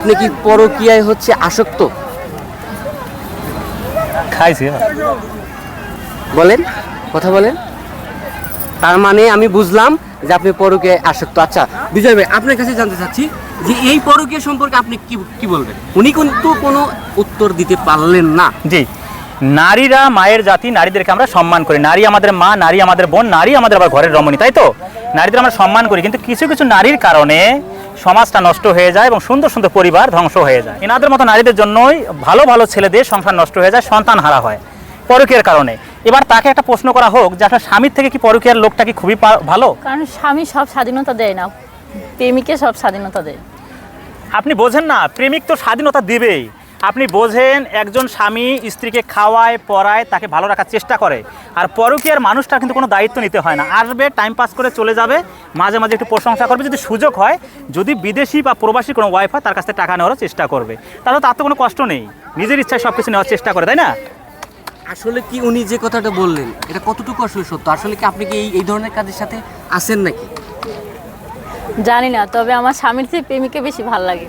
আপনি কি পরকীয়ায় হচ্ছে আসক্ত? খাইছি। বলেন, কথা বলেন। তার মানে আমি বুঝলাম যে আপনি পরকীয়ায় আসক্ত। আচ্ছা বিজয় ভাই, আপনার কাছে জানতে চাচ্ছি যে এই পরকীয়া সম্পর্কে আপনি কি কি বলবেন? উনি কিন্তু কোনো উত্তর দিতে পারলেন না। জি, নারীরা মায়ের জাতি, নারীদেরকে আমরা সম্মান করি। নারী আমাদের মা, নারী আমাদের বোন, নারী আমাদের আবার ঘরের রমণী, তাই তো? নারীদের আমরা সম্মান করি, কিন্তু কিছু কিছু নারীর কারণে সমাজটা নষ্ট হয়ে যায় এবং সুন্দর সুন্দর পরিবার ধ্বংস হয়ে যায়। এনাদের মতো নারীদের জন্যই ভালো ভালো ছেলেদের সংসার নষ্ট হয়ে যায়, সন্তান হারা হয় পরকীয়ার কারণে। এবার তাকে একটা প্রশ্ন করা হোক যে আপনার স্বামীর থেকে কি পরকীয়ার লোকটা কি খুবই ভালো? কারণ স্বামী সব স্বাধীনতা দেয় না, প্রেমিকে সব স্বাধীনতা দেয়। আপনি বোঝেন না, প্রেমিক তো স্বাধীনতা দিবেই। আপনি বোঝেন একজন স্বামী স্ত্রীকে খাওয়ায় পড়ায়, তাকে ভালো রাখার চেষ্টা করে, আর পরকীয়ার মানুষটা কিন্তু কোনো দায়িত্ব নিতে হয় না। আসবে, টাইম পাস করে চলে যাবে, মাঝে মাঝে একটু প্রশংসা করবে, যদি সুযোগ হয়, যদি বিদেশি বা প্রবাসী কোনো ওয়াইফ হয় তার কাছ থেকে টাকা নেওয়ারও চেষ্টা করবে। তাহলে তার তো কোনো কষ্ট নেই, নিজের ইচ্ছায় সব কিছু নেওয়ার চেষ্টা করে, তাই না? আসলে কি উনি যে কথাটা বললেন এটা কতটুকু আসলে সত্য? আসলে কি আপনি কি এই ধরনের কাজের সাথে আছেন নাকি? জানি না, তবে আমার স্বামীর থেকে প্রেমিকে বেশি ভালো লাগে।